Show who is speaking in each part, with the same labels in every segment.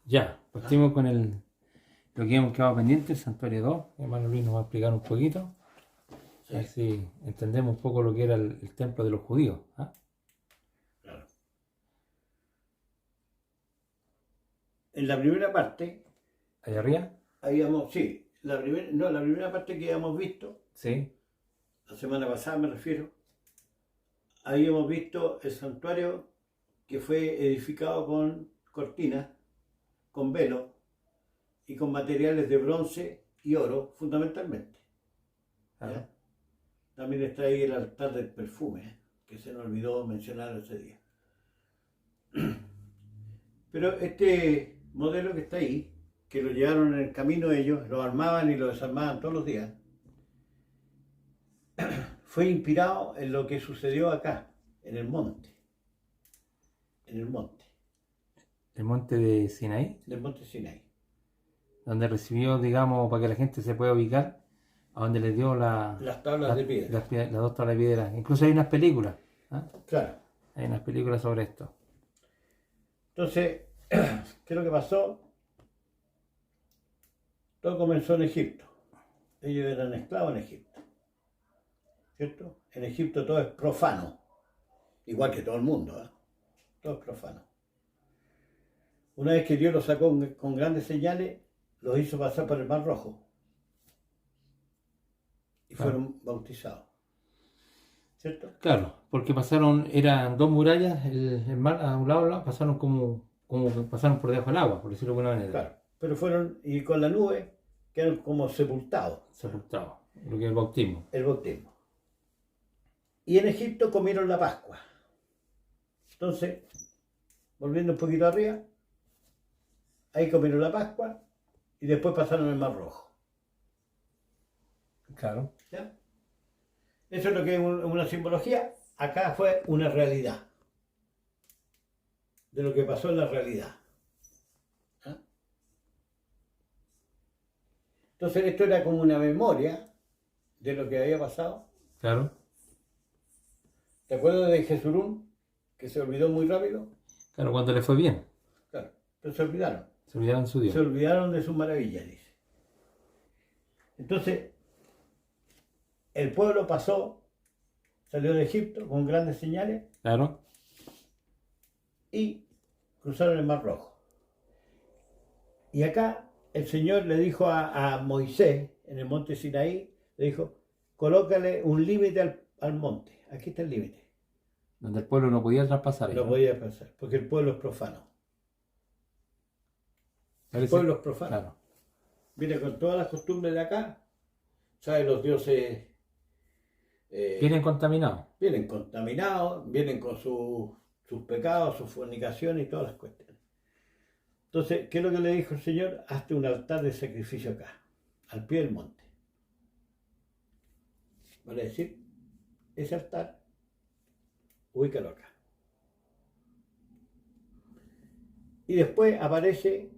Speaker 1: Ya, partimos con lo que hemos quedado pendiente, el Santuario 2. Mi hermano Luis nos va a explicar un poquito, a ver
Speaker 2: Sí,
Speaker 1: si entendemos un poco lo que era el templo de los judíos. ¿Ah?
Speaker 2: claro. En la primera parte,
Speaker 1: ¿Allá arriba?
Speaker 2: sí, la primera parte que habíamos visto,
Speaker 1: Sí,
Speaker 2: la semana pasada me refiero, habíamos visto el santuario que fue edificado con cortinas, con velo y con materiales de bronce y oro, fundamentalmente.
Speaker 1: claro.
Speaker 2: ¿Ya? También está ahí el altar del perfume, que se nos olvidó mencionar ese día. Pero este modelo que está ahí, que lo llevaron en el camino ellos, lo armaban y lo desarmaban todos los días, fue inspirado en lo que sucedió acá, en el monte, en el monte,
Speaker 1: El monte de Sinaí,
Speaker 2: del monte Sinai.
Speaker 1: donde recibió, digamos, para que la gente se pueda ubicar, a donde les dio
Speaker 2: Las tablas de piedra.
Speaker 1: las dos tablas de piedra. Incluso hay unas películas, ¿ah?
Speaker 2: Claro.
Speaker 1: Hay unas películas sobre esto.
Speaker 2: Entonces, ¿qué es lo que pasó? Todo comenzó en Egipto. Ellos eran esclavos en Egipto, ¿cierto? En Egipto todo es profano, igual que todo el mundo, ¿eh? Todo es profano. Una vez que Dios los sacó con grandes señales, los hizo pasar por el Mar Rojo y
Speaker 1: Claro.
Speaker 2: fueron bautizados, ¿cierto?
Speaker 1: Claro, porque eran dos murallas, el mar a un lado, al lado, pasaron como que pasaron por debajo del agua, por decirlo de alguna manera.
Speaker 2: Claro, pero fueron, y con la nube, quedaron como sepultados,
Speaker 1: Sepultados, lo que es el bautismo.
Speaker 2: el bautismo. Y en Egipto comieron la Pascua. Entonces, volviendo un poquito arriba, ahí comieron la Pascua y después pasaron el Mar Rojo.
Speaker 1: Claro.
Speaker 2: ¿Ya? Eso es lo que es una simbología. Acá fue una realidad de lo que pasó en la realidad. ¿Ah? Entonces esto era como una memoria de lo que había pasado.
Speaker 1: Claro.
Speaker 2: ¿Te acuerdas de Jesurún? Que se olvidó muy rápido.
Speaker 1: Claro, cuando le fue bien,
Speaker 2: Claro, pero se olvidaron.
Speaker 1: se olvidaron de su Dios.
Speaker 2: Se olvidaron de sus maravillas, dice. Entonces, el pueblo pasó, salió de Egipto con grandes señales
Speaker 1: Claro.
Speaker 2: y cruzaron el Mar Rojo. Y acá el Señor le dijo a Moisés, en el monte Sinaí, le dijo, colócale un límite al monte. Aquí está el límite.
Speaker 1: Donde el pueblo no podía traspasar.
Speaker 2: No podía pasar, porque el pueblo es profano. El pueblo es profano.
Speaker 1: Claro.
Speaker 2: Viene con todas las costumbres de acá. ¿Sabes? Los dioses
Speaker 1: Vienen contaminados.
Speaker 2: vienen contaminados, vienen con sus pecados, sus fornicaciones y todas las cuestiones. Entonces, ¿qué es lo que le dijo el Señor? Hazte un altar de sacrificio acá, al pie del monte. Vale decir, ese altar, ubícalo acá. Y después aparece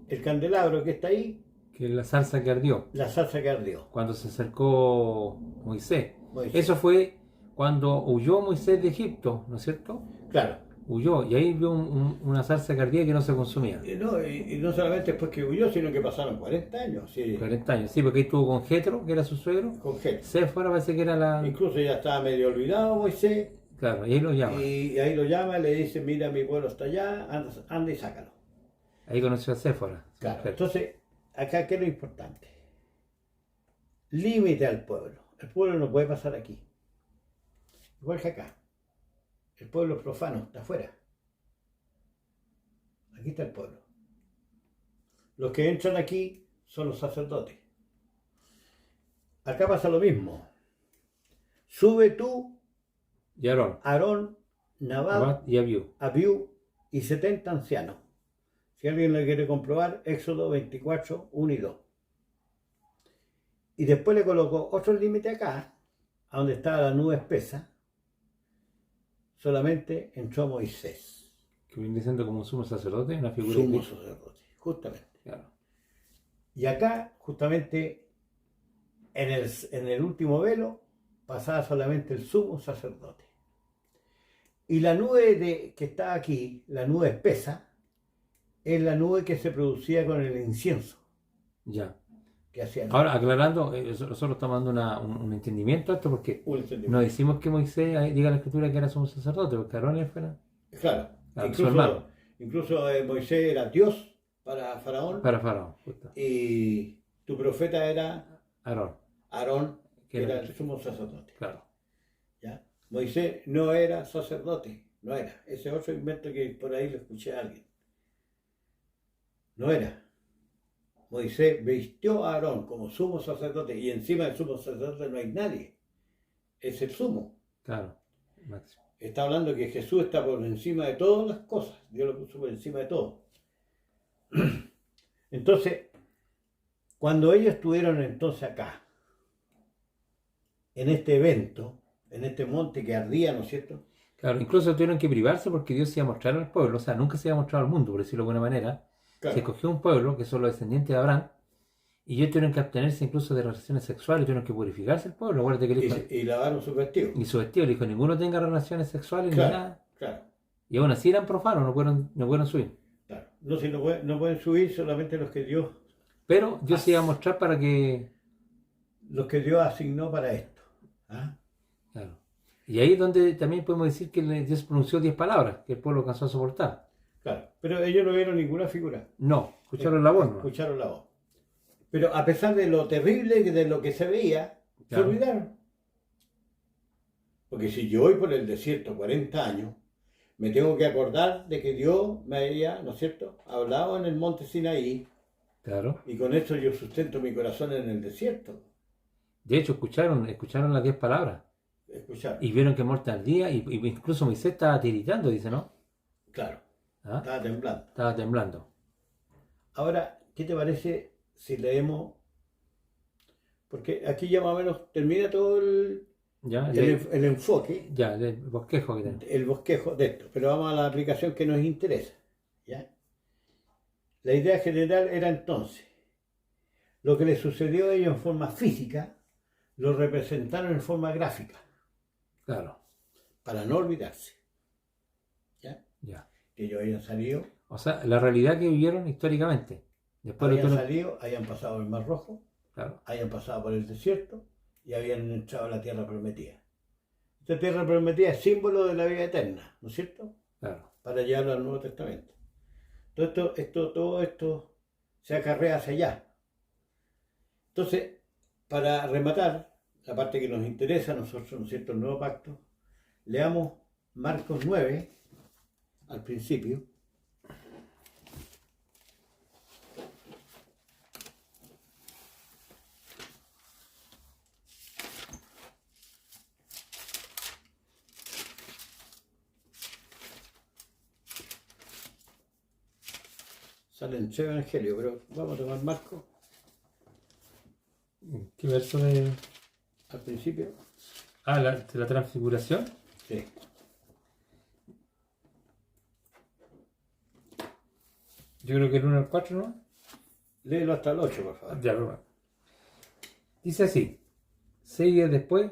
Speaker 2: el candelabro que está ahí,
Speaker 1: Que es la salsa que ardió.
Speaker 2: la salsa que ardió.
Speaker 1: Cuando se acercó Moisés.
Speaker 2: Moisés.
Speaker 1: Eso fue cuando huyó Moisés de Egipto, ¿no es cierto?
Speaker 2: Claro.
Speaker 1: Huyó y ahí vio una salsa que ardía que no se consumía.
Speaker 2: Y no solamente después que huyó, sino que pasaron 40 años. Sí,
Speaker 1: 40 años, sí, porque ahí estuvo con Jetro, que era su suegro.
Speaker 2: con gente.
Speaker 1: Séfora parece que era la...
Speaker 2: Incluso ya estaba medio olvidado Moisés.
Speaker 1: Claro, y ahí lo llama.
Speaker 2: Y ahí lo llama, le dice, mira, mi pueblo está allá, anda y sácalo.
Speaker 1: Ahí conoció a Séfora. su
Speaker 2: Claro.
Speaker 1: mujer.
Speaker 2: Entonces, acá, ¿qué es lo importante? Límite al pueblo. El pueblo no puede pasar aquí. Igual que acá. El pueblo profano está afuera. Aquí está el pueblo. Los que entran aquí son los sacerdotes. Acá pasa lo mismo. Sube tú,
Speaker 1: Y Aarón,
Speaker 2: Aarón, Nadab,
Speaker 1: Nabat y Abiú.
Speaker 2: Abiú y 70 ancianos. Si alguien le quiere comprobar, Éxodo 24, 1 y 2. Y después le colocó otro límite acá, a donde estaba la nube espesa. Solamente entró Moisés,
Speaker 1: Que viene siendo como un sumo sacerdote, una figura de
Speaker 2: sumo
Speaker 1: Cristo.
Speaker 2: sacerdote, justamente.
Speaker 1: Claro.
Speaker 2: Y acá, justamente, en el último velo, pasaba solamente el sumo sacerdote. Y la nube que está aquí, la nube espesa, es la nube que se producía con el incienso
Speaker 1: Ya.
Speaker 2: que hacían.
Speaker 1: Ahora, aclarando, nosotros estamos dando un entendimiento a esto porque
Speaker 2: Un entendimiento.
Speaker 1: no decimos que Moisés diga la escritura que era sumo sacerdote, porque Aarón fuera
Speaker 2: Claro,
Speaker 1: Claro, su hermano.
Speaker 2: incluso Moisés era Dios para Faraón
Speaker 1: para Faraón, justo.
Speaker 2: y tu profeta era
Speaker 1: Aarón,
Speaker 2: Aarón,
Speaker 1: que
Speaker 2: que
Speaker 1: era
Speaker 2: era el sumo sacerdote.
Speaker 1: claro.
Speaker 2: ¿Ya? Moisés no era sacerdote, no era. Ese otro invento que por ahí lo escuché a alguien. No era. Moisés vistió a Aarón como sumo sacerdote y encima del sumo sacerdote no hay nadie. Es el sumo.
Speaker 1: Claro, máximo.
Speaker 2: Está hablando que Jesús está por encima de todas las cosas. Dios lo puso por encima de todo. Entonces, cuando ellos estuvieron entonces acá, en este evento, en este monte que ardía, ¿no es cierto?
Speaker 1: Claro, incluso tuvieron que privarse porque Dios se iba a mostrar al pueblo, o sea, nunca se iba a mostrar al mundo, por decirlo de alguna manera.
Speaker 2: Claro.
Speaker 1: Se escogió un pueblo que son los descendientes de Abraham y ellos tuvieron que abstenerse incluso de relaciones sexuales, tuvieron que purificarse el pueblo. Acuérdate que él dijo,
Speaker 2: Y lavaron sus vestidos.
Speaker 1: y su vestido le dijo, ninguno tenga relaciones sexuales
Speaker 2: Claro.
Speaker 1: ni nada.
Speaker 2: Claro,
Speaker 1: Y aún así eran profanos, no pueden subir.
Speaker 2: claro. No, si no pueden subir solamente los que Dios
Speaker 1: Se iba a mostrar para que...
Speaker 2: asignó para esto. ¿Ah?
Speaker 1: Claro. Y ahí es donde también podemos decir que Dios pronunció 10 palabras que el pueblo alcanzó a soportar.
Speaker 2: Claro, pero ellos no vieron ninguna figura.
Speaker 1: No, escucharon la voz, ¿no?
Speaker 2: Escucharon la voz. Pero a pesar de lo terrible de lo que se veía,
Speaker 1: Claro.
Speaker 2: se olvidaron. Porque si yo voy por el desierto 40 años, me tengo que acordar de que Dios me había, ¿no es cierto?, hablado en el monte Sinaí,
Speaker 1: Claro.
Speaker 2: y con eso yo sustento mi corazón en el desierto.
Speaker 1: De hecho, escucharon las 10 palabras.
Speaker 2: Escuchar.
Speaker 1: Y vieron que muerta al día, y incluso Moisés estaba tiritando, dice, ¿no?
Speaker 2: Claro,
Speaker 1: ¿Ah?
Speaker 2: estaba temblando.
Speaker 1: Estaba temblando.
Speaker 2: Ahora, ¿qué te parece si leemos? Porque aquí ya más o menos termina todo el enfoque,
Speaker 1: el bosquejo que tenemos.
Speaker 2: el bosquejo de esto, pero vamos a la aplicación que nos interesa. ¿Ya? La idea general era entonces, lo que les sucedió a ellos en forma física, lo representaron en forma gráfica,
Speaker 1: Claro,
Speaker 2: para no olvidarse. ¿Ya?
Speaker 1: ya.
Speaker 2: Que ellos hayan salido,
Speaker 1: O sea, la realidad que vivieron históricamente. Después de todo
Speaker 2: hayan pasado el Mar Rojo,
Speaker 1: Claro,
Speaker 2: hayan pasado por el desierto y habían entrado a la tierra prometida. Esta tierra prometida es símbolo de la vida eterna, ¿no es cierto?
Speaker 1: claro.
Speaker 2: Para llevarlo al Nuevo Testamento. Todo esto se acarrea hacia allá. Entonces, para rematar la parte que nos interesa a nosotros, ¿no es cierto?, el nuevo pacto, leamos Marcos 9 al principio. Salen 3 evangelios, pero vamos a tomar Marcos
Speaker 1: ¿Qué verso de...?
Speaker 2: al principio.
Speaker 1: De la transfiguración.
Speaker 2: Sí.
Speaker 1: Yo creo que el 1 al 4, ¿no?
Speaker 2: Léelo hasta el 8, por favor.
Speaker 1: Ya, bueno. Dice así: 6 días después,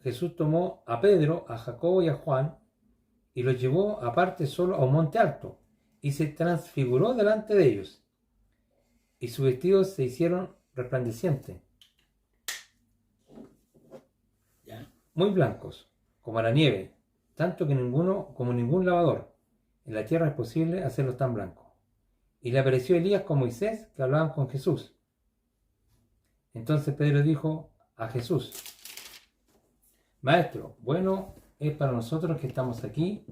Speaker 1: Jesús tomó a Pedro, a Jacobo y a Juan y los llevó aparte solo a un monte alto y se transfiguró delante de ellos. Y sus vestidos se hicieron resplandecientes,
Speaker 2: ¿Ya?
Speaker 1: muy blancos, como la nieve, tanto que ningún lavador en la tierra es posible hacerlos tan blancos. Y le apareció Elías con Moisés, que hablaban con Jesús. Entonces Pedro dijo a Jesús: Maestro, bueno es para nosotros que estamos aquí,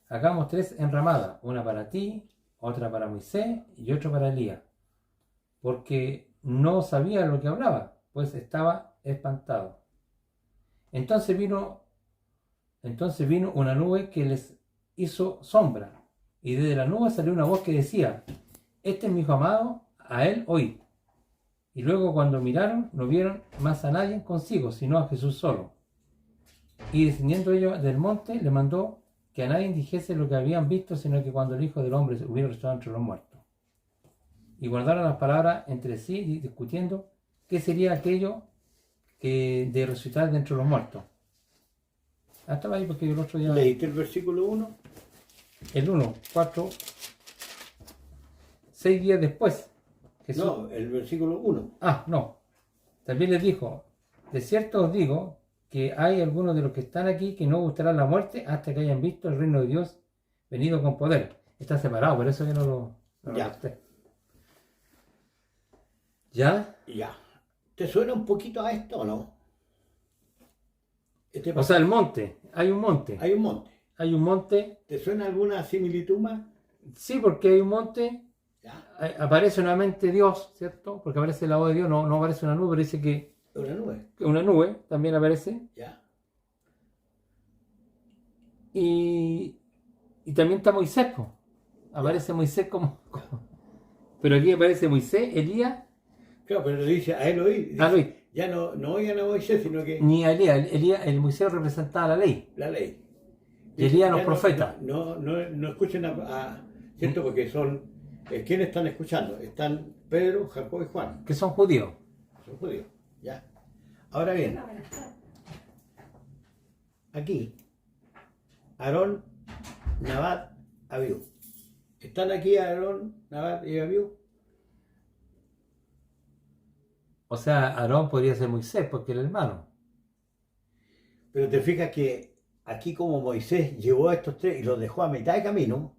Speaker 1: hagamos 3 enramadas, una para ti, otra para Moisés y otra para Elías. Porque no sabía lo que hablaba, pues estaba espantado. Entonces vino una nube que les hizo sombra, y desde la nube salió una voz que decía: Este es mi hijo amado, a él oíd. Y luego cuando miraron, no vieron más a nadie consigo, sino a Jesús solo. Y descendiendo ellos del monte, le mandó que a nadie dijese lo que habían visto, sino que cuando el Hijo del Hombre hubiera resucitado entre los muertos. Y guardaron las palabras entre sí, discutiendo qué sería aquello de resucitar de entre los muertos. Hasta ahí, porque el otro día...
Speaker 2: ¿Leíste el versículo 1?
Speaker 1: El 1, 4... 6 días después. Jesús,
Speaker 2: No, el versículo 1.
Speaker 1: no. También les dijo, de cierto os digo que hay algunos de los que están aquí que no gustarán la muerte hasta que hayan visto el reino de Dios venido con poder. Está separado, por eso que no lo
Speaker 2: Ya.
Speaker 1: corté. ¿Ya?
Speaker 2: Ya. ¿Te suena un poquito a esto o no?
Speaker 1: O sea, el monte. Hay un monte.
Speaker 2: Hay un monte.
Speaker 1: Hay un monte.
Speaker 2: ¿Te suena alguna similitud más?
Speaker 1: Sí, porque hay un monte.
Speaker 2: Ya.
Speaker 1: Aparece nuevamente Dios, ¿cierto? Porque aparece la voz de Dios. No aparece una nube, pero dice que
Speaker 2: Una nube.
Speaker 1: una nube también aparece.
Speaker 2: Ya.
Speaker 1: Y también está Moisés, po. Aparece Moisés Pero aquí aparece Moisés, Elías.
Speaker 2: Claro, pero dice a Eloí. Dice,
Speaker 1: Luis.
Speaker 2: ya no oigan a Moisés, sino que
Speaker 1: Ni a Elías. El Moisés representaba la ley.
Speaker 2: la ley.
Speaker 1: Y Elías los
Speaker 2: Ya
Speaker 1: profetas.
Speaker 2: No escuchen ¿cierto? Porque son, ¿quiénes están escuchando? Están Pedro, Jacob y Juan.
Speaker 1: Que son judíos.
Speaker 2: Son judíos. Ya. Ahora bien, aquí, Aarón, Nadab, Abiú. ¿Están aquí Aarón, Nadab y Abiú?
Speaker 1: O sea, Aarón podría ser Moisés porque era el hermano.
Speaker 2: Pero te fijas que aquí como Moisés llevó a estos tres y los dejó a mitad de camino,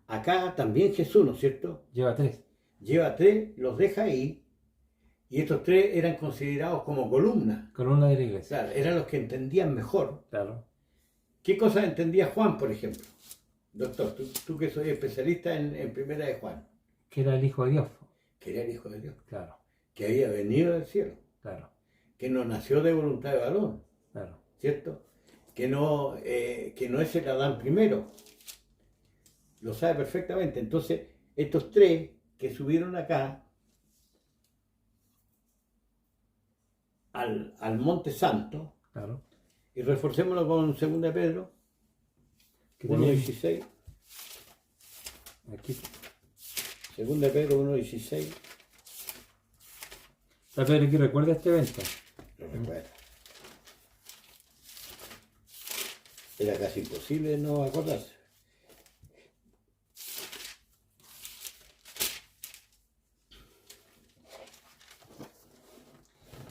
Speaker 2: acá también Jesús, ¿no es cierto?
Speaker 1: Lleva 3.
Speaker 2: Lleva tres, los deja ahí, y estos tres eran considerados como columnas.
Speaker 1: Columna de la iglesia.
Speaker 2: Claro, eran los que entendían mejor.
Speaker 1: Claro.
Speaker 2: ¿Qué cosas entendía Juan, por ejemplo? Doctor, tú que soy especialista en primera de Juan,
Speaker 1: Que era el hijo de Dios.
Speaker 2: que era el Hijo de Dios,
Speaker 1: Claro.
Speaker 2: que había venido del cielo,
Speaker 1: Claro.
Speaker 2: que no nació de voluntad de varón,
Speaker 1: Claro.
Speaker 2: ¿cierto? Que no es el Adán primero. Lo sabe perfectamente. Entonces, estos tres que subieron acá al Monte Santo,
Speaker 1: Claro.
Speaker 2: y reforcémoslo con 2 Pedro
Speaker 1: Que también
Speaker 2: 1:16.
Speaker 1: aquí.
Speaker 2: 2 Pedro 1:16.
Speaker 1: Pero aquí recuerda este evento.
Speaker 2: Lo recuerda. Era casi imposible no acordarse.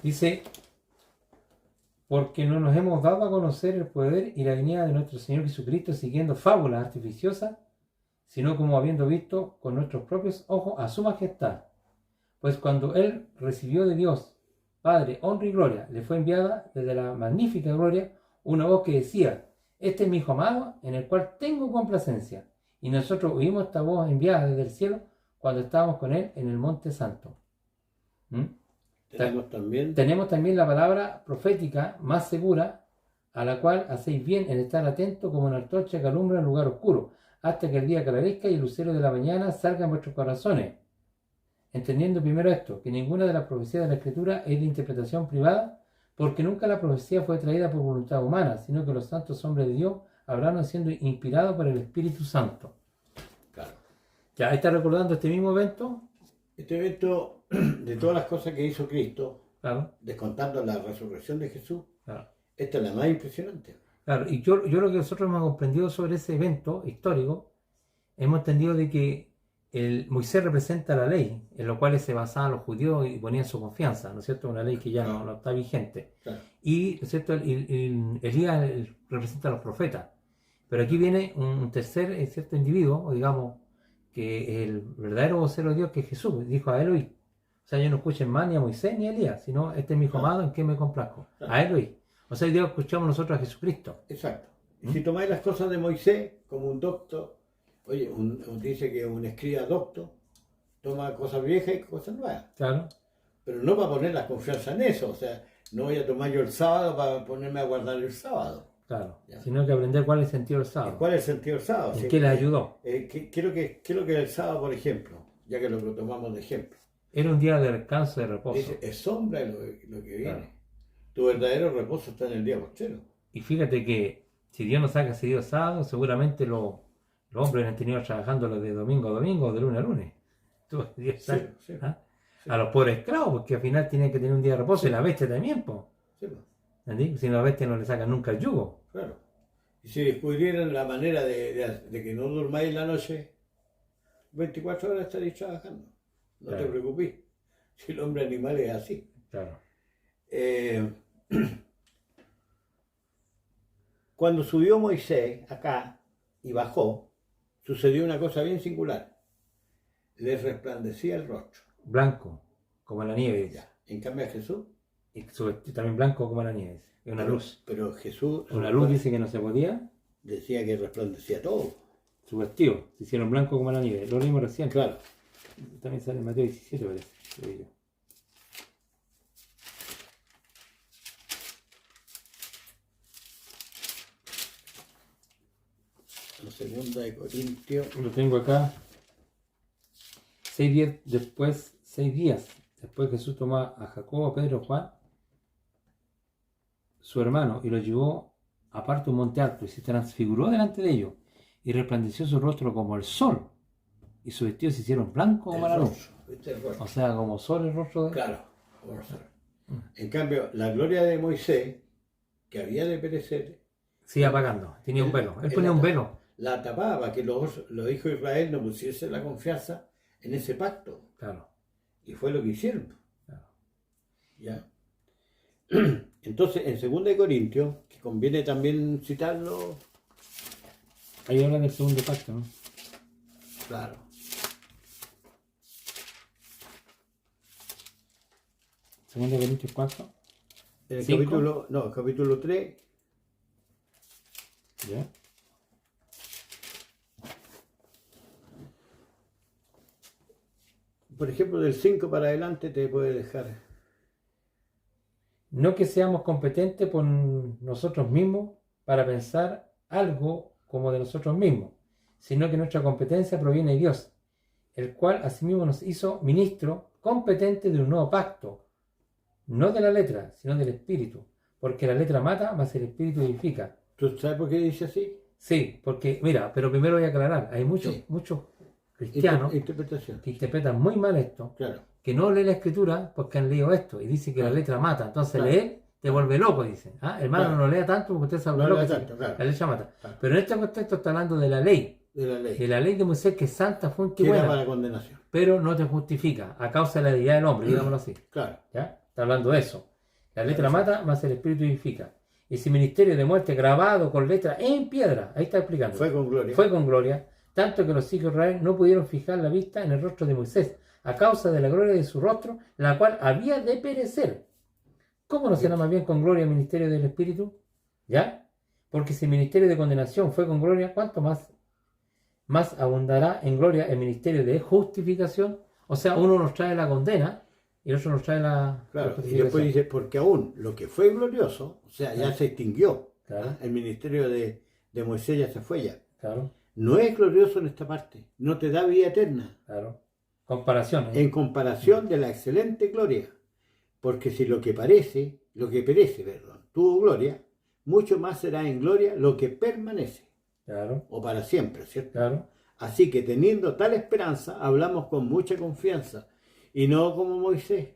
Speaker 1: Dice, porque no nos hemos dado a conocer el poder y la venida de nuestro Señor Jesucristo siguiendo fábulas artificiosas, sino como habiendo visto con nuestros propios ojos a su majestad. Pues cuando Él recibió de Dios, Padre, honra y gloria, le fue enviada desde la magnífica gloria una voz que decía, este es mi Hijo amado, en el cual tengo complacencia. Y nosotros oímos esta voz enviada desde el cielo cuando estábamos con Él en el Monte Santo. Tenemos también la palabra profética más segura, a la cual hacéis bien en estar atento como una antorcha que alumbra en lugar oscuro, hasta que el día clarezca y el lucero de la mañana salga en vuestros corazones. Entendiendo primero esto, que ninguna de las profecías de la Escritura es de interpretación privada, porque nunca la profecía fue traída por voluntad humana, sino que los santos hombres de Dios hablaron siendo inspirados por el Espíritu Santo.
Speaker 2: Claro.
Speaker 1: Ya, ahí está recordando este mismo evento.
Speaker 2: Este evento, de todas las cosas que hizo Cristo,
Speaker 1: Claro.
Speaker 2: descontando la resurrección de Jesús,
Speaker 1: Claro.
Speaker 2: esta es la más impresionante.
Speaker 1: Claro, y yo lo que nosotros hemos comprendido sobre ese evento histórico, hemos entendido de que el Moisés representa la ley, en lo cual se basaban los judíos y ponían su confianza, ¿no es cierto? Una ley que ya no está vigente.
Speaker 2: Claro.
Speaker 1: Y, ¿no es cierto? Elías representa a los profetas. Pero aquí viene un tercer cierto individuo, o digamos, que el verdadero vocero de Dios, que es Jesús, dijo a Eloí. O sea, yo no escuchen más ni a Moisés ni a Elías, sino este es mi hijo amado en quien me complazco. A Eloí. O sea, hoy día escuchamos nosotros a Jesucristo.
Speaker 2: Exacto. Y si tomáis las cosas de Moisés como un doctor, oye, dice que un escriba doctor toma cosas viejas y cosas nuevas.
Speaker 1: Claro.
Speaker 2: Pero no para poner la confianza en eso. O sea, no voy a tomar yo el sábado para ponerme a guardar el sábado.
Speaker 1: Claro.
Speaker 2: Ya.
Speaker 1: Sino que aprender cuál es el sentido del sábado.
Speaker 2: ¿Cuál es el sentido del sábado?
Speaker 1: ¿En qué les ayudó?
Speaker 2: ¿Qué es lo que es el sábado, por ejemplo? Ya que lo tomamos de ejemplo.
Speaker 1: Era un día de descanso, de reposo.
Speaker 2: Dice, es sombra lo que viene.
Speaker 1: Claro.
Speaker 2: Tu verdadero reposo está en el día postrero.
Speaker 1: Y fíjate que si Dios nos ha concedido sábado, seguramente los hombres han tenido trabajando de domingo a domingo, de lunes a lunes.
Speaker 2: Sí.
Speaker 1: A los pobres esclavos, porque al final tienen que tener un día de reposo, y la bestia también, pues.
Speaker 2: Sí,
Speaker 1: ¿Entendí? Si la bestia no le sacan nunca el yugo.
Speaker 2: claro. Y si descubrieran la manera de que no durmáis la noche, 24 horas estaréis trabajando. No
Speaker 1: Claro.
Speaker 2: te preocupes. Si el hombre animal es así.
Speaker 1: Claro.
Speaker 2: Cuando subió Moisés acá y bajó, sucedió una cosa bien singular. Le resplandecía el rostro.
Speaker 1: Blanco, como la nieve, dice.
Speaker 2: Ya. En cambio a Jesús,
Speaker 1: Y su vestido también blanco como la nieve, dice. Es una luz.
Speaker 2: pero Jesús
Speaker 1: Una luz dice que no se podía.
Speaker 2: decía que resplandecía todo.
Speaker 1: Su vestido se hicieron blanco como la nieve. Lo leímos recién.
Speaker 2: Claro.
Speaker 1: También sale en Mateo 17, parece. Creo yo.
Speaker 2: En segunda de Corintios.
Speaker 1: Lo tengo acá. 6 días después Jesús tomó a Jacobo, a Pedro, a Juan, su hermano, y lo llevó aparte a un monte alto y se transfiguró delante de ellos y resplandeció su rostro como el sol y sus vestidos se hicieron blancos como la luz.
Speaker 2: rostro, ¿viste? El rostro.
Speaker 1: O sea, como sol el rostro de...
Speaker 2: Claro, como el sol. En cambio, la gloria de Moisés, que había de perecer,
Speaker 1: Sigue apagando. Tenía un velo. Él ponía un velo.
Speaker 2: la tapaba para que los hijos de Israel no pusiesen la confianza en ese pacto.
Speaker 1: Claro.
Speaker 2: Y fue lo que hicieron.
Speaker 1: Claro.
Speaker 2: ¿Ya? Entonces, en 2 de Corintios, que conviene también citarlo,
Speaker 1: Ahí habla del segundo pacto, ¿no?
Speaker 2: claro.
Speaker 1: Segundo Corintios 4.
Speaker 2: En el
Speaker 1: 5.
Speaker 2: capítulo 3,
Speaker 1: ¿Ya?
Speaker 2: por ejemplo, del 5 para adelante te puede dejar.
Speaker 1: No que seamos competentes por nosotros mismos para pensar algo como de nosotros mismos, sino que nuestra competencia proviene de Dios, el cual asimismo nos hizo ministro competente de un nuevo pacto, no de la letra, sino del espíritu, porque la letra mata, mas el espíritu edifica.
Speaker 2: ¿Tú sabes por qué dice así?
Speaker 1: Sí, porque, mira, pero primero voy a aclarar, hay muchos cristianos
Speaker 2: Interpretación.
Speaker 1: que interpretan muy mal esto,
Speaker 2: Claro.
Speaker 1: que no leen la escritura porque han leído esto y dicen que la letra mata. Entonces
Speaker 2: Claro.
Speaker 1: leer te vuelve loco, dicen. ¿Ah? Hermano,
Speaker 2: Claro.
Speaker 1: no lea tanto porque usted se vuelve
Speaker 2: No
Speaker 1: loco.
Speaker 2: lea
Speaker 1: dice,
Speaker 2: tanto, claro.
Speaker 1: La letra mata.
Speaker 2: Claro.
Speaker 1: Pero en este contexto está hablando de la ley.
Speaker 2: De la ley.
Speaker 1: De Moisés que es santa, fuente
Speaker 2: Que
Speaker 1: y
Speaker 2: era
Speaker 1: buena.
Speaker 2: para condenación.
Speaker 1: Pero no te justifica a causa de la deidad del hombre, digámoslo así.
Speaker 2: Claro.
Speaker 1: ¿Ya? Está hablando de eso. La letra
Speaker 2: Claro,
Speaker 1: mata, más el espíritu edifica. Ese ministerio de muerte grabado con letra en piedra. Ahí está explicando.
Speaker 2: Fue con gloria.
Speaker 1: Fue con gloria, tanto que los hijos de Israel no pudieron fijar la vista en el rostro de Moisés, a causa de la gloria de su rostro, la cual había de perecer. ¿Cómo no será más bien con gloria el ministerio del Espíritu? ¿Ya? Porque si el ministerio de condenación fue con gloria, ¿cuánto más abundará en gloria el ministerio de justificación? O sea, uno nos trae la condena y el otro nos trae la
Speaker 2: Claro. Y
Speaker 1: justificación.
Speaker 2: después dice, porque aún lo que fue glorioso, o sea, ya
Speaker 1: Claro.
Speaker 2: se extinguió.
Speaker 1: Claro.
Speaker 2: ¿Ah? El ministerio de Moisés ya se fue ya.
Speaker 1: Claro,
Speaker 2: No es glorioso en esta parte. No te da vida eterna.
Speaker 1: claro. Comparaciones.
Speaker 2: En comparación de la excelente gloria. Porque si lo que perece, tuvo gloria, mucho más será en gloria lo que permanece.
Speaker 1: Claro,
Speaker 2: O para siempre, ¿cierto?
Speaker 1: claro.
Speaker 2: Así que teniendo tal esperanza, hablamos con mucha confianza. Y no como Moisés,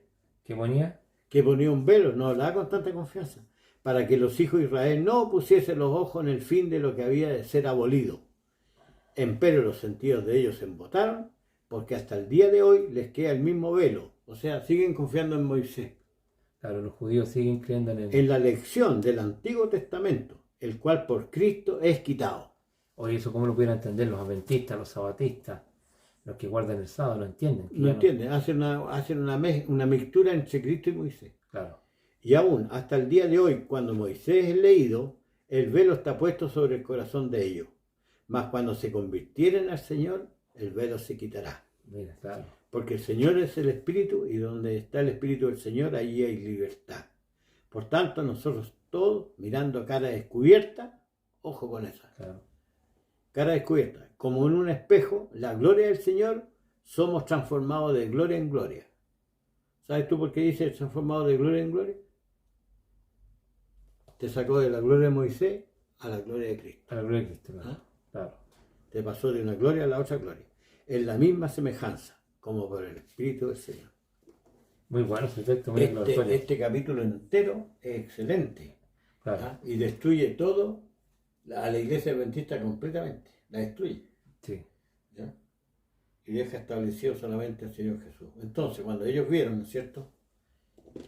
Speaker 1: ¿Qué ponía?
Speaker 2: que ponía un velo, no hablaba con tanta confianza, para que los hijos de Israel no pusiesen los ojos en el fin de lo que había de ser abolido. Empero los sentidos de ellos se embotaron, porque hasta el día de hoy les queda el mismo velo. O sea, siguen confiando en Moisés,
Speaker 1: Claro, los judíos siguen creyendo
Speaker 2: en la lección del Antiguo Testamento, el cual por Cristo es quitado.
Speaker 1: Oye, eso cómo lo pudieran entender los adventistas, los sabatistas, los que guardan el sábado, no entienden. que
Speaker 2: ¿No
Speaker 1: ya
Speaker 2: entienden? Hacen una mixtura entre Cristo y Moisés.
Speaker 1: Claro,
Speaker 2: Y aún hasta el día de hoy, cuando Moisés es leído, el velo está puesto sobre el corazón de ellos. Mas cuando se convirtieren al Señor, el velo se quitará.
Speaker 1: mira, claro.
Speaker 2: Porque el Señor es el Espíritu, y donde está el Espíritu del Señor, allí hay libertad. Por tanto, nosotros todos, mirando cara descubierta, ojo con esa,
Speaker 1: Claro.
Speaker 2: cara descubierta, como en un espejo, la gloria del Señor, somos transformados de gloria en gloria. ¿Sabes tú por qué dice transformado de gloria en gloria? Te sacó de la gloria de Moisés a la gloria de Cristo.
Speaker 1: A la gloria de Cristo, claro.
Speaker 2: ¿Ah?
Speaker 1: Claro.
Speaker 2: Te pasó de una gloria a la otra gloria. En la misma semejanza, como por el Espíritu del Señor.
Speaker 1: Muy bueno ese texto, muy glorioso.
Speaker 2: Este capítulo entero es excelente.
Speaker 1: Claro,
Speaker 2: ¿Ah? Y destruye todo a la iglesia adventista completamente. La destruye.
Speaker 1: sí.
Speaker 2: ¿Ya? y deja establecido solamente el Señor Jesús. Entonces, cuando ellos vieron, ¿no es cierto?,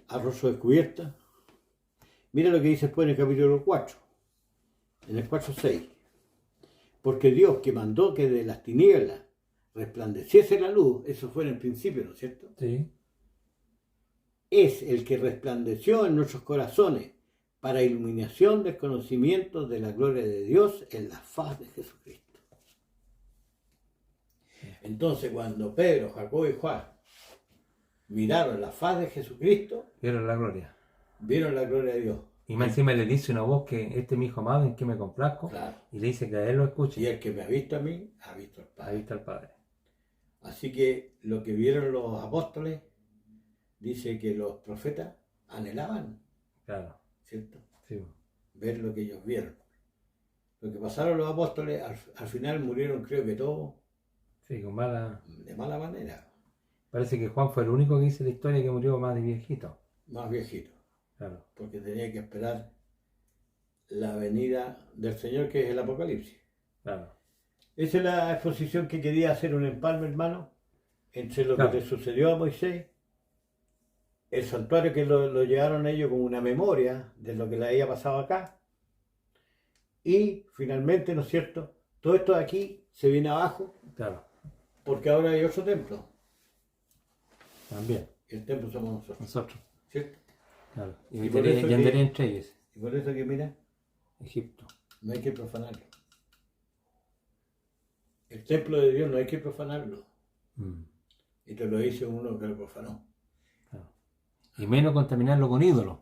Speaker 2: al rostro descubierta, mira lo que dice después en el capítulo 4, en el 4:6. Porque Dios que mandó que de las tinieblas resplandeciese la luz, eso fue en el principio, ¿no es cierto?
Speaker 1: Sí.
Speaker 2: Es el que resplandeció en nuestros corazones para iluminación del conocimiento de la gloria de Dios en la faz de Jesucristo. Entonces, cuando Pedro, Jacobo y Juan miraron la faz de Jesucristo,
Speaker 1: Vieron la gloria.
Speaker 2: vieron la gloria de Dios.
Speaker 1: Y más encima le dice una voz que este es mi hijo amado en que me complazco.
Speaker 2: Claro.
Speaker 1: Y le dice que a él lo escuche.
Speaker 2: Y el que me ha visto a mí, ha visto al
Speaker 1: Ahí
Speaker 2: Padre.
Speaker 1: está el Padre.
Speaker 2: Así que lo que vieron los apóstoles, dice que los profetas anhelaban,
Speaker 1: Claro.
Speaker 2: ¿cierto?,
Speaker 1: Sí.
Speaker 2: ver lo que ellos vieron. Lo que pasaron los apóstoles, al final murieron, creo que todos,
Speaker 1: Sí, con mala...
Speaker 2: de mala manera,
Speaker 1: Parece que Juan fue el único que dice la historia que murió más de viejito.
Speaker 2: más viejitos,
Speaker 1: Claro.
Speaker 2: porque tenía que esperar la venida del Señor, que es el Apocalipsis.
Speaker 1: Claro.
Speaker 2: Esa es la exposición que quería hacer, un empalme, hermano, entre lo
Speaker 1: Claro.
Speaker 2: que le sucedió a Moisés, el santuario que lo llevaron ellos como una memoria de lo que le había pasado acá, y finalmente, ¿no es cierto?, todo esto de aquí se viene abajo,
Speaker 1: Claro.
Speaker 2: porque ahora hay otro templo,
Speaker 1: También.
Speaker 2: y el templo somos nosotros,
Speaker 1: Nosotros.
Speaker 2: ¿cierto?
Speaker 1: Claro. Y
Speaker 2: Y por
Speaker 1: andaré,
Speaker 2: eso
Speaker 1: y andaré
Speaker 2: que-
Speaker 1: entre ellos.
Speaker 2: Y por eso que, mira,
Speaker 1: Egipto.
Speaker 2: no hay que profanarlo. El templo de Dios no hay que profanarlo.
Speaker 1: Mm.
Speaker 2: Y te lo dice uno que lo profanó.
Speaker 1: Claro. Y menos contaminarlo con ídolos.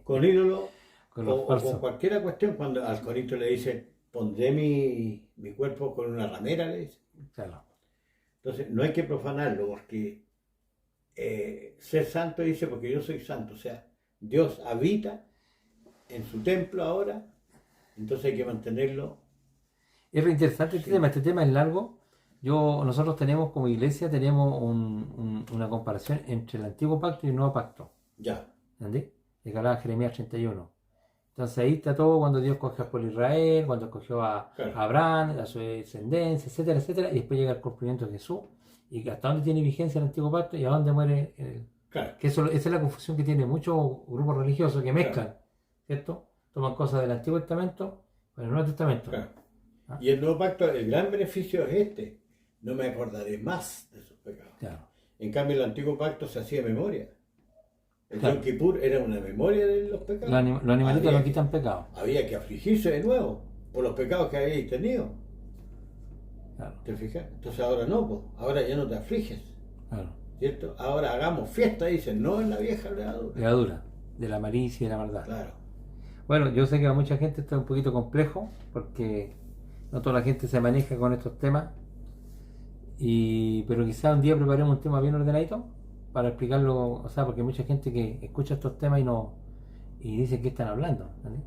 Speaker 2: Con ídolo
Speaker 1: Con
Speaker 2: o
Speaker 1: los
Speaker 2: con
Speaker 1: falsos.
Speaker 2: cualquier cuestión, cuando al Corinto le dicen, pondré mi cuerpo con una ramera, le dice.
Speaker 1: Claro.
Speaker 2: Entonces, no hay que profanarlo, porque ser santo dice, porque yo soy santo. O sea, Dios habita en su templo ahora, entonces hay que mantenerlo.
Speaker 1: Es re interesante este
Speaker 2: Sí.
Speaker 1: tema. Este tema es largo. Nosotros tenemos como iglesia, tenemos una comparación entre el antiguo pacto y el nuevo pacto.
Speaker 2: Ya,
Speaker 1: ¿Entendés? De que hablaba Jeremías 31. Entonces ahí está todo cuando Dios cogió al pueblo de Israel, cuando escogió a
Speaker 2: Claro.
Speaker 1: Abraham, a su descendencia, etcétera, etcétera. Y después llega el cumplimiento de Jesús. Y hasta dónde tiene vigencia el antiguo pacto y a dónde muere
Speaker 2: claro.
Speaker 1: que esa es la confusión que tienen muchos grupos religiosos que mezclan, ¿cierto? Toman cosas del Antiguo Testamento con el Nuevo Testamento.
Speaker 2: Claro.
Speaker 1: Ah.
Speaker 2: Y el nuevo pacto, el gran beneficio es este: no me acordaré más de sus pecados.
Speaker 1: Claro.
Speaker 2: En cambio, el antiguo pacto se hacía memoria. El
Speaker 1: Claro.
Speaker 2: Yom Kippur era una memoria de los pecados.
Speaker 1: Los animalitos
Speaker 2: Había
Speaker 1: no
Speaker 2: que-
Speaker 1: quitan pecado.
Speaker 2: Había que afligirse de nuevo por los pecados que habíais tenido.
Speaker 1: Claro,
Speaker 2: ¿Te fijas? Entonces ahora no, pues. Ahora ya no te afliges,
Speaker 1: claro.
Speaker 2: ¿cierto? Ahora hagamos fiesta, dicen, no en la vieja levadura.
Speaker 1: Levadura, de la malicia y de la maldad.
Speaker 2: Claro.
Speaker 1: Bueno, yo sé que a mucha gente esto es un poquito complejo, porque no toda la gente se maneja con estos temas. Pero quizás un día preparemos un tema bien ordenadito para explicarlo, o sea, porque hay mucha gente que escucha estos temas y dice que están hablando, ¿entendés?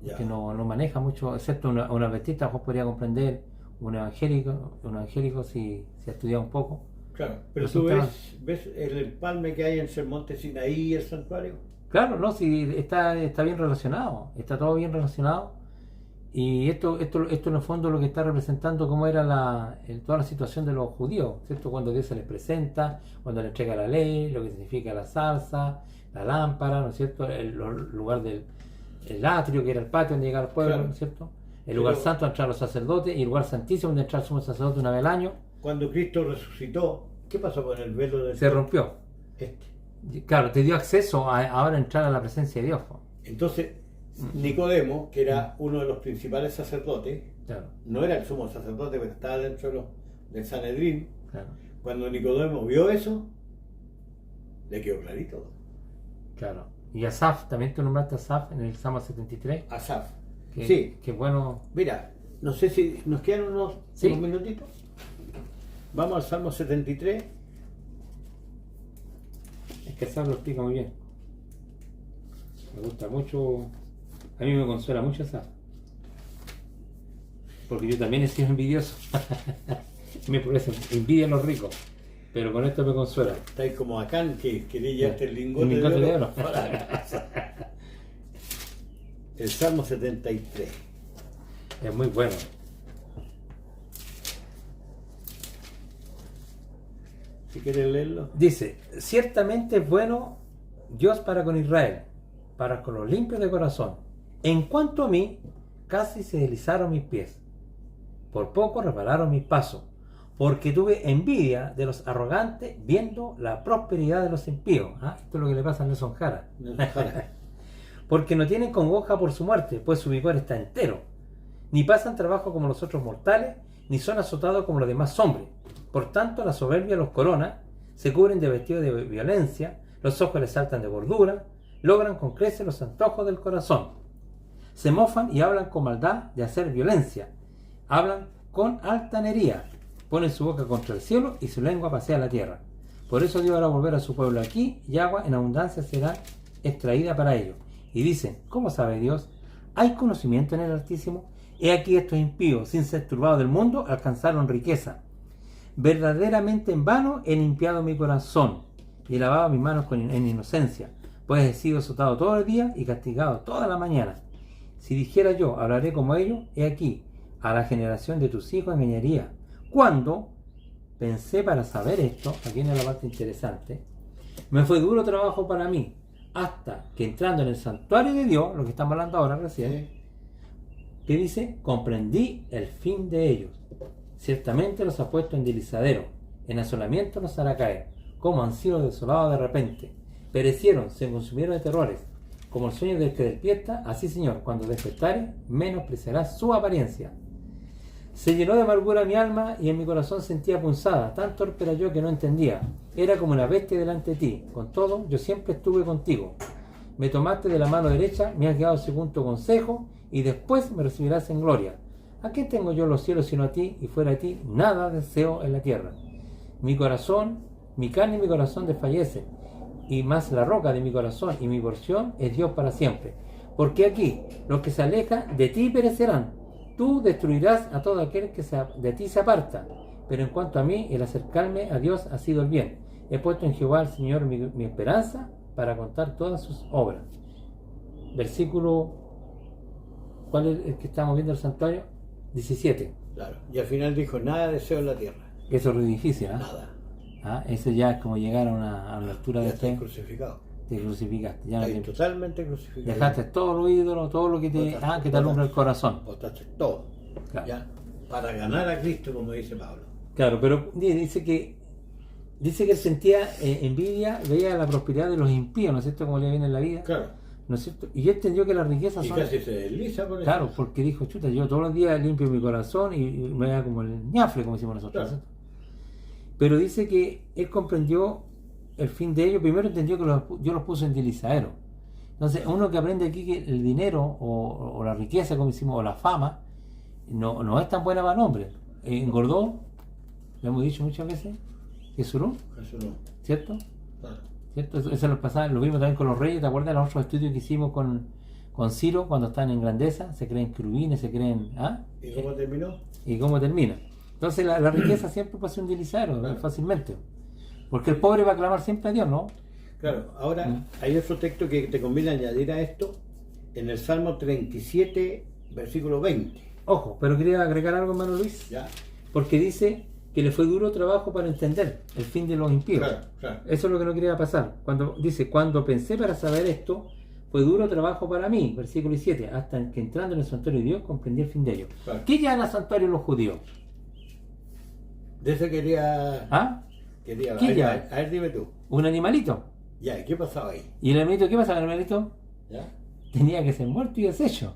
Speaker 2: Ya.
Speaker 1: Que no maneja mucho, excepto un adventista, a lo mejor podría comprender un evangélico si ha estudiado un poco.
Speaker 2: Claro. Pero
Speaker 1: Los
Speaker 2: tú
Speaker 1: sistemas-
Speaker 2: ves el empalme que hay entre el monte Sinaí y el santuario.
Speaker 1: Claro, no, sí, está bien relacionado, está todo bien relacionado. Y esto en el fondo lo que está representando cómo era toda la situación de los judíos, ¿cierto? Cuando Dios se les presenta, cuando les entrega la ley, lo que significa la zarza, la lámpara, ¿no es cierto? El lugar del atrio, que era el patio donde llegaba el pueblo,
Speaker 2: Claro.
Speaker 1: ¿no es cierto? El lugar
Speaker 2: Pero-
Speaker 1: santo donde entraban los sacerdotes y el lugar santísimo donde entraba el sumo sacerdote una vez al año,
Speaker 2: Cuando Cristo resucitó, ¿qué pasó con el velo del
Speaker 1: se rompió.
Speaker 2: este?
Speaker 1: Y, claro, te dio acceso a ahora entrar a la presencia de Dios. Po.
Speaker 2: Entonces, Nicodemo, que era uno de los principales sacerdotes,
Speaker 1: Claro,
Speaker 2: no era el sumo sacerdote, pero estaba dentro del Sanedrín.
Speaker 1: claro,
Speaker 2: Cuando Nicodemo vio eso, le quedó clarito.
Speaker 1: claro. Y Asaf, también tú nombraste a Asaf en el Salmo 73.
Speaker 2: Asaf.
Speaker 1: Que,
Speaker 2: Sí,
Speaker 1: que bueno,
Speaker 2: mira, no sé si nos quedan unos
Speaker 1: Sí.
Speaker 2: minutitos. Vamos al Salmo 73.
Speaker 1: es que Asaf lo explica muy bien. Me gusta mucho, a mí me consuela mucho Asaf. Porque yo también he sido envidioso. Me produce envidia a los ricos. Pero con esto me consuela.
Speaker 2: Estáis como acá, que quería llevarte el lingote,
Speaker 1: Un lingote de oro.
Speaker 2: para la casa. El Salmo 73.
Speaker 1: Es muy bueno.
Speaker 2: Si quieres leerlo.
Speaker 1: Dice, ciertamente es bueno Dios para con Israel, para con los limpios de corazón. En cuanto a mí, casi se deslizaron mis pies. Por poco repararon mis pasos, porque tuve envidia de los arrogantes viendo la prosperidad de los impíos. Esto es lo que le pasa a Nelson Jara. Porque no tienen congoja por su muerte, pues su vigor está entero. Ni pasan trabajo como los otros mortales, ni son azotados como los demás hombres. Por tanto, la soberbia los corona, se cubren de vestidos de violencia, los ojos les saltan de gordura, logran con creces los antojos del corazón. Se mofan y hablan con maldad de hacer violencia. Hablan con altanería, ponen su boca contra el cielo y su lengua pasea la tierra. Por eso Dios hará volver a su pueblo aquí, y agua en abundancia será extraída para ellos. Y dicen, ¿cómo sabe Dios? ¿Hay conocimiento en el Altísimo? He aquí estos impíos, sin ser turbados del mundo, alcanzaron riqueza. Verdaderamente en vano he limpiado mi corazón y he lavado mis manos en inocencia, pues he sido azotado todo el día y castigado toda la mañana. Si dijera yo, hablaré como ellos, he aquí, a la generación de tus hijos engañaría. Cuando pensé para saber esto, aquí viene la parte interesante, me fue duro trabajo para mí, hasta que entrando en el santuario de Dios, lo que estamos hablando ahora recién, que dice, comprendí el fin de ellos. Ciertamente los ha puesto en deslizadero, en asolamiento los hará caer, como han sido desolados de repente. Perecieron, se consumieron de terrores, como el sueño del que despierta, así Señor, cuando despertare, menospreciará su apariencia. Se llenó de amargura mi alma y en mi corazón sentía punzada, tan torpe era yo que no entendía. Era como una bestia delante de ti, con todo yo siempre estuve contigo. Me tomaste de la mano derecha, me has guiado según tu consejo, y después me recibirás en gloria. ¿A qué tengo yo los cielos sino a ti, y fuera de ti nada deseo en la tierra? Mi corazón, mi carne y mi corazón desfallecen, y más la roca de mi corazón y mi porción es Dios para siempre. Porque aquí los que se alejan de ti perecerán. Tú destruirás a todo aquel que de ti se aparta. Pero en cuanto a mí, el acercarme a Dios ha sido el bien. He puesto en Jehová el Señor mi esperanza para contar todas sus obras. Versículo, ¿cuál es el que estamos viendo el santuario? 17.
Speaker 2: Claro. Y al final dijo, nada deseo en la tierra.
Speaker 1: Eso es muy difícil,
Speaker 2: Nada.
Speaker 1: Eso ya es como llegar a la altura
Speaker 2: Ya
Speaker 1: de
Speaker 2: estás crucificado.
Speaker 1: Te crucificaste. Ya
Speaker 2: Estás totalmente crucificado.
Speaker 1: Dejaste todo lo ídolo, todo lo que te alumbra el corazón.
Speaker 2: Botaste todo.
Speaker 1: Claro.
Speaker 2: ¿Ya? Para ganar a Cristo, como dice Pablo.
Speaker 1: Claro, pero dice que él sentía envidia, veía la prosperidad de los impíos, ¿no es cierto? Como le viene en la vida.
Speaker 2: Claro.
Speaker 1: ¿No es cierto? Y él entendió que las riquezas
Speaker 2: y
Speaker 1: son...
Speaker 2: casi se desliza por eso.
Speaker 1: Claro, porque dijo, chuta, yo todos los días limpio mi corazón y me da como el ñafle, como decimos nosotros.
Speaker 2: Claro.
Speaker 1: ¿no? Pero dice que él comprendió el fin de ellos. Primero entendió que Dios los puso en deslizadero. Entonces, uno que aprende aquí que el dinero o la riqueza, como decimos, o la fama, no es tan buena para el hombre. Engordó, lo hemos dicho muchas veces, Jesurú, ¿cierto?
Speaker 2: Claro.
Speaker 1: ¿Cierto? Eso lo vimos también con los reyes. ¿Te acuerdas de los otros estudios que hicimos con Ciro cuando están en grandeza? Se creen querubines, se creen...
Speaker 2: ¿Y cómo terminó?
Speaker 1: ¿Y cómo termina? Entonces la riqueza siempre puede ser un deslizadero,
Speaker 2: claro.
Speaker 1: Fácilmente. Porque el pobre va a clamar siempre a Dios, ¿no?
Speaker 2: Claro, ahora hay otro texto que te conviene añadir a esto, en el Salmo 37, versículo 20.
Speaker 1: Ojo, pero quería agregar algo, hermano Luis.
Speaker 2: Ya.
Speaker 1: Porque dice que le fue duro trabajo para entender el fin de los impíos.
Speaker 2: Claro.
Speaker 1: Eso es lo que no quería pasar. Cuando pensé para saber esto, fue duro trabajo para mí, versículo 17, hasta que entrando en el santuario de Dios comprendí el fin de ellos.
Speaker 2: Claro.
Speaker 1: ¿Qué llaman al santuario los judíos?
Speaker 2: De eso quería...
Speaker 1: ¿Qué
Speaker 2: a ver, dime tú.
Speaker 1: Un animalito.
Speaker 2: Ya, ¿qué pasaba ahí?
Speaker 1: ¿Y el animalito qué pasaba? El animalito
Speaker 2: ¿Ya?
Speaker 1: tenía que ser muerto y deshecho.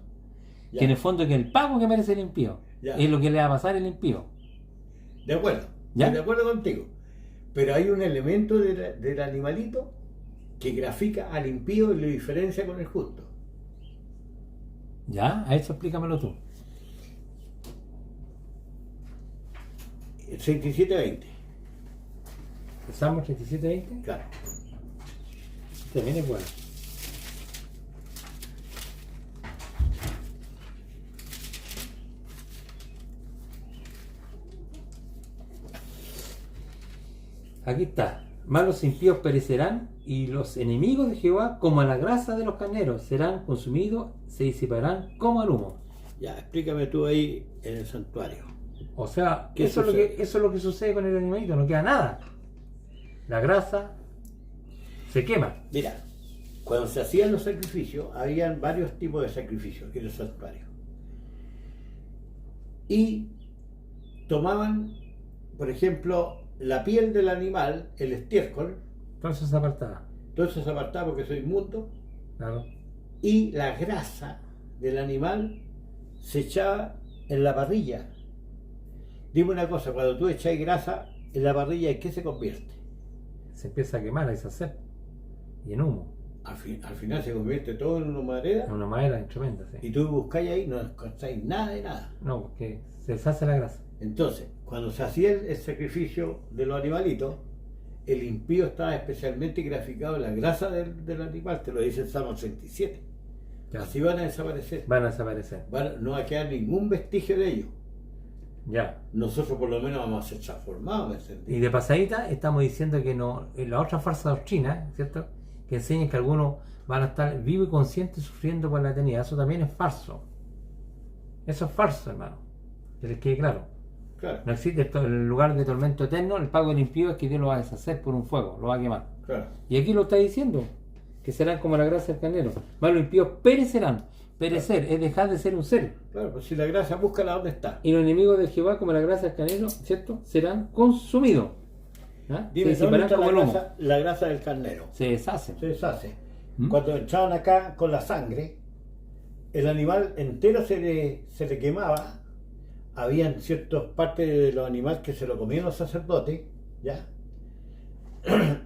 Speaker 2: Ya.
Speaker 1: Que en el fondo que el pago que merece el impío
Speaker 2: Ya.
Speaker 1: es lo que le va a pasar al impío.
Speaker 2: De acuerdo,
Speaker 1: ¿Ya?
Speaker 2: estoy de acuerdo contigo. Pero hay un elemento del animalito que grafica al impío y lo diferencia con el justo.
Speaker 1: ¿Ya? A eso explícamelo tú.
Speaker 2: El 67-20.
Speaker 1: ¿El Salmo 37:20?
Speaker 2: Claro.
Speaker 1: También es bueno. Aquí está. Malos impíos perecerán y los enemigos de Jehová como a la grasa de los carneros serán consumidos, se disiparán como al humo.
Speaker 2: Ya, explícame tú ahí en el santuario.
Speaker 1: O sea,
Speaker 2: ¿Qué
Speaker 1: eso
Speaker 2: sucede?
Speaker 1: es lo que sucede con el animalito, no queda nada. La grasa se quema.
Speaker 2: Mira, cuando se hacían los sacrificios, habían varios tipos de sacrificios aquí en el santuario. Y tomaban, por ejemplo, la piel del animal, el estiércol,
Speaker 1: Entonces se apartaba.
Speaker 2: entonces se apartaba porque soy inmundo,
Speaker 1: Claro.
Speaker 2: y la grasa del animal se echaba en la parrilla. Dime una cosa, cuando tú echas grasa en la parrilla, ¿en qué se convierte?
Speaker 1: Se empieza a quemar, a deshacer. Y en humo.
Speaker 2: Al final se convierte todo en una humareda,
Speaker 1: En una madera tremenda, sí.
Speaker 2: y tú buscáis ahí, no encontráis nada de nada.
Speaker 1: No, porque se deshace la grasa.
Speaker 2: Entonces, cuando se hacía el sacrificio de los animalitos, el impío estaba especialmente graficado en la grasa del animal, te lo dice el Salmo 37.
Speaker 1: Ya.
Speaker 2: Así van a desaparecer.
Speaker 1: Van a desaparecer.
Speaker 2: No va a quedar ningún vestigio de ellos.
Speaker 1: Ya.
Speaker 2: Nosotros por lo menos vamos a ser transformados, ¿me entendés?
Speaker 1: Y de pasadita estamos diciendo que no, en la otra falsa doctrina, ¿cierto? Que enseñan que algunos van a estar vivos y conscientes sufriendo por la eternidad. Eso también es falso. Eso es falso, hermano. Que les quede claro.
Speaker 2: Claro,
Speaker 1: No existe el lugar de tormento eterno. El pago del impío es que Dios lo va a deshacer por un fuego, lo va a quemar.
Speaker 2: claro.
Speaker 1: Y aquí lo está diciendo, que serán como la grasa del carnero. Mas los impíos perecerán. Perecer es dejar de ser un ser.
Speaker 2: Claro, pues si la grasa, búscala donde está.
Speaker 1: Y los enemigos de Jehová, como la grasa del carnero, ¿cierto? Serán consumidos. ¿Ah? Se
Speaker 2: Dime, ¿dónde
Speaker 1: disiparán
Speaker 2: está
Speaker 1: como el humo.
Speaker 2: la grasa del carnero?
Speaker 1: Se deshacen.
Speaker 2: Se deshace.
Speaker 1: ¿Mm?
Speaker 2: Cuando entraban acá con la sangre, el animal entero se le quemaba. Habían ciertas partes de los animales que se lo comían los sacerdotes, ¿ya?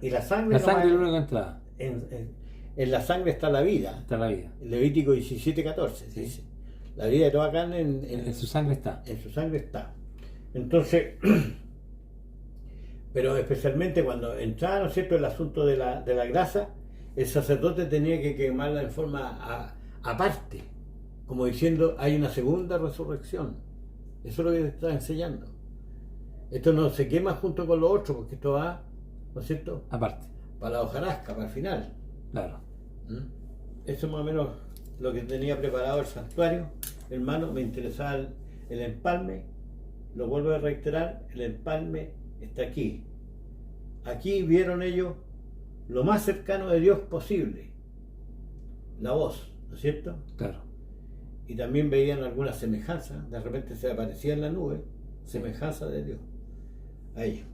Speaker 2: Y la sangre...
Speaker 1: La sangre es
Speaker 2: nomás-
Speaker 1: la única entrada.
Speaker 2: en la sangre está la vida.
Speaker 1: Está la vida.
Speaker 2: Levítico 17:14
Speaker 1: Sí.
Speaker 2: dice. La vida de toda carne
Speaker 1: En su sangre está.
Speaker 2: en su sangre está. Entonces, pero especialmente cuando entraba, ¿no es cierto?, el asunto de la grasa, el sacerdote tenía que quemarla en forma aparte, como diciendo, hay una segunda resurrección. Eso es lo que te está enseñando. Esto no se quema junto con lo otro, porque esto va, ¿no es cierto?,
Speaker 1: Aparte.
Speaker 2: para la hojarasca, para el final.
Speaker 1: Claro.
Speaker 2: ¿Mm? Eso es más o menos lo que tenía preparado el santuario. Hermano, me interesaba el empalme. Lo vuelvo a reiterar, el empalme está aquí. Aquí vieron ellos lo más cercano de Dios posible. La voz, ¿no es cierto?
Speaker 1: Claro.
Speaker 2: Y también veían algunas semejanzas. De repente se aparecía en la nube, semejanza de Dios. A ellos.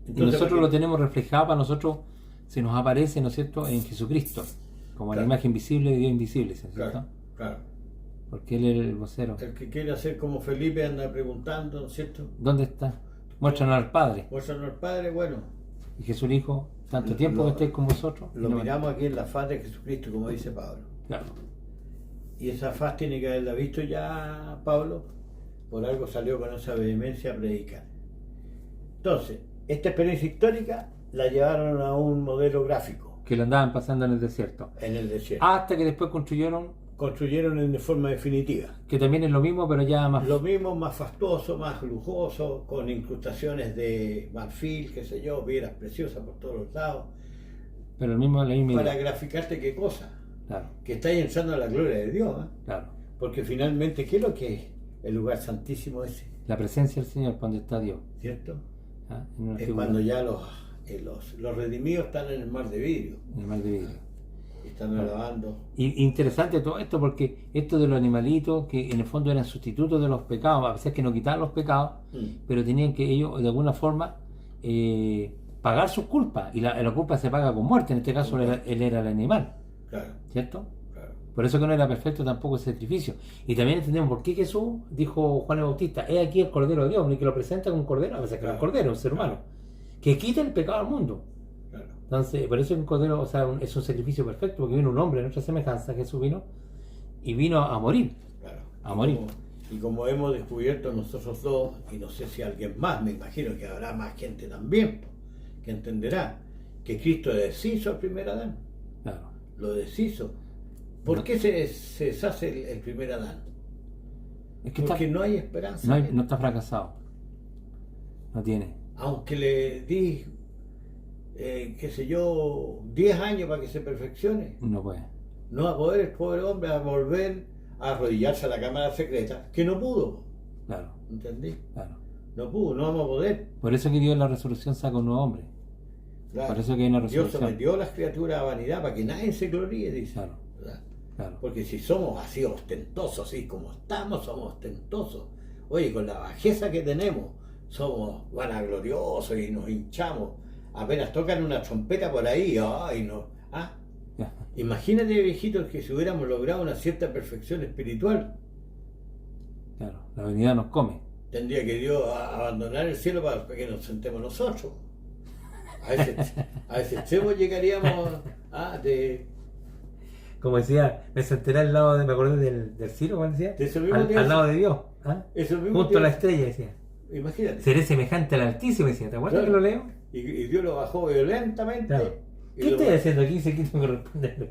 Speaker 1: Y nosotros lo tenemos reflejado para nosotros, se nos aparece, ¿no es cierto?, en Jesucristo, como
Speaker 2: Claro.
Speaker 1: la imagen visible de Dios invisible, ¿cierto?
Speaker 2: Claro, claro.
Speaker 1: Porque Él es el vocero.
Speaker 2: El que quiere hacer como Felipe anda preguntando, ¿no es cierto?
Speaker 1: ¿Dónde está? Muéstranos al Padre.
Speaker 2: Muéstranos al Padre, bueno,
Speaker 1: Y Jesús el Hijo, tanto tiempo
Speaker 2: Lo-
Speaker 1: que estéis con vosotros.
Speaker 2: lo
Speaker 1: y no-
Speaker 2: miramos aquí en la faz de Jesucristo, como dice Pablo.
Speaker 1: Claro.
Speaker 2: Y esa faz tiene que haberla visto ya Pablo, por algo salió con esa vehemencia a predicar. Entonces, esta experiencia histórica la llevaron a un modelo gráfico
Speaker 1: Que lo andaban pasando en el desierto.
Speaker 2: en el desierto.
Speaker 1: Hasta que después construyeron,
Speaker 2: Construyeron en forma definitiva.
Speaker 1: que también es lo mismo, pero ya más.
Speaker 2: Lo mismo, más fastuoso, más lujoso, con incrustaciones de marfil, qué sé yo, piedras preciosas por todos los lados,
Speaker 1: Pero el mismo, la misma
Speaker 2: para
Speaker 1: idea.
Speaker 2: graficarte qué cosa,
Speaker 1: Claro,
Speaker 2: que estáis entrando a la gloria de Dios, ¿eh?
Speaker 1: claro.
Speaker 2: Porque finalmente, ¿qué es lo que es el lugar santísimo ese?
Speaker 1: La presencia del Señor, donde está Dios.
Speaker 2: ¿Cierto?
Speaker 1: ¿Ah? En una
Speaker 2: Es
Speaker 1: figura,
Speaker 2: cuando ya los redimidos están en el mar de vidrio,
Speaker 1: en el mar de vidrio.
Speaker 2: y están alabando.
Speaker 1: Y interesante todo esto, porque esto de los animalitos, que en el fondo eran sustitutos de los pecados, a veces que no quitaban los pecados, pero tenían que ellos de alguna forma pagar sus culpas, y la culpa se paga con muerte. En este caso él era el animal,
Speaker 2: Claro,
Speaker 1: ¿cierto?
Speaker 2: claro.
Speaker 1: Por eso que no era perfecto tampoco ese sacrificio. Y también entendemos por qué Jesús dijo Juan el Bautista, he aquí el Cordero de Dios, y que lo presenta como un cordero, a veces que es un cordero, un ser humano, que quita el pecado al mundo.
Speaker 2: Claro.
Speaker 1: Entonces, por eso es un cordero, o sea, es un sacrificio perfecto, porque vino un hombre en nuestra semejanza, Jesús vino, y vino a morir.
Speaker 2: Claro.
Speaker 1: A morir.
Speaker 2: Y como hemos descubierto nosotros dos, y no sé si alguien más, me imagino que habrá más gente también, que entenderá que Cristo deshizo al primer Adán,
Speaker 1: Claro.
Speaker 2: lo deshizo. ¿Por
Speaker 1: No.
Speaker 2: qué se deshace el primer Adán?
Speaker 1: Es que
Speaker 2: Porque
Speaker 1: está,
Speaker 2: no hay esperanza.
Speaker 1: no está fracasado. No tiene.
Speaker 2: Aunque le di, qué sé yo, 10 años para que se perfeccione,
Speaker 1: No puede.
Speaker 2: no va a poder el pobre hombre a volver a arrodillarse a la cámara secreta, que no pudo.
Speaker 1: Claro,
Speaker 2: ¿Entendí?
Speaker 1: claro.
Speaker 2: No pudo, no vamos a poder.
Speaker 1: Por eso que Dios en la resurrección saca un nuevo hombre.
Speaker 2: Claro.
Speaker 1: Por eso que hay una
Speaker 2: Dios
Speaker 1: resurrección.
Speaker 2: sometió a las criaturas a vanidad para que nadie se gloríe, dice.
Speaker 1: Claro.
Speaker 2: ¿Verdad?
Speaker 1: Claro.
Speaker 2: Porque si somos así ostentosos, así como estamos, somos ostentosos. Oye, con la bajeza que tenemos, somos vanagloriosos y nos hinchamos. Apenas tocan una trompeta por ahí, ay, no. ¿Ah? Imagínate, viejitos, que si hubiéramos logrado una cierta perfección espiritual,
Speaker 1: Claro, la vanidad nos come.
Speaker 2: tendría que Dios abandonar el cielo para que nos sentemos nosotros. A ese extremo llegaríamos
Speaker 1: Como decía, me sentaré al lado de, me acordé del Ciro, ¿cuál decía?
Speaker 2: De eso mismo
Speaker 1: Al
Speaker 2: te
Speaker 1: lado de Dios, ¿ah?
Speaker 2: eso mismo
Speaker 1: Junto a la
Speaker 2: te-
Speaker 1: estrella, decía.
Speaker 2: Imagínate.
Speaker 1: Seré semejante al Altísimo, decía. ¿Te acuerdas
Speaker 2: Claro.
Speaker 1: que lo leo?
Speaker 2: Y Dios lo bajó violentamente.
Speaker 1: Claro.
Speaker 2: Y
Speaker 1: ¿Qué
Speaker 2: lo
Speaker 1: estoy
Speaker 2: bajó-
Speaker 1: haciendo aquí? Si aquí no corresponde.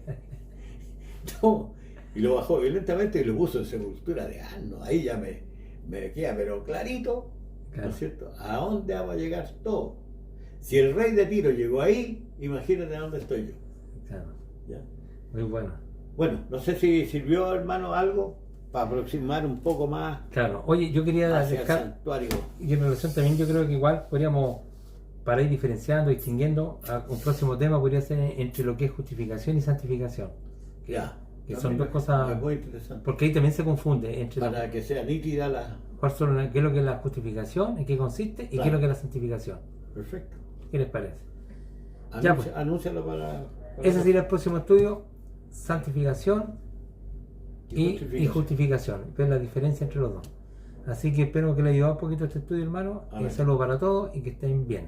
Speaker 2: No, y lo bajó violentamente y lo puso en sepultura de asno. Ahí ya me queda, pero clarito,
Speaker 1: Claro.
Speaker 2: ¿no es cierto? ¿A dónde vamos a llegar todos? Si el rey de Tiro llegó ahí, imagínate a dónde estoy yo.
Speaker 1: Claro,
Speaker 2: ¿Ya?
Speaker 1: muy bueno.
Speaker 2: Bueno, no sé si sirvió, hermano, algo para aproximar un poco más
Speaker 1: Claro, oye, yo quería
Speaker 2: hacia el
Speaker 1: dejar,
Speaker 2: santuario.
Speaker 1: y en relación también yo creo que igual podríamos, para ir diferenciando, distinguiendo, un próximo tema podría ser entre lo que es justificación y santificación.
Speaker 2: Ya.
Speaker 1: Que
Speaker 2: A
Speaker 1: son
Speaker 2: mí
Speaker 1: dos
Speaker 2: me-
Speaker 1: cosas-
Speaker 2: es muy interesante.
Speaker 1: Porque ahí también se confunde entre
Speaker 2: Para que sea nítida la.
Speaker 1: qué es lo que es la justificación, en qué consiste, y qué es
Speaker 2: Claro.
Speaker 1: lo que es la santificación.
Speaker 2: Perfecto.
Speaker 1: ¿Qué les parece? Ya, pues.
Speaker 2: Anúncialo para
Speaker 1: Ese sería el próximo estudio, santificación y justificación. Ver la diferencia entre los dos. Así que espero que les haya ayudado un poquito este estudio, hermano.
Speaker 2: Amén.
Speaker 1: Saludos para todos y que estén bien.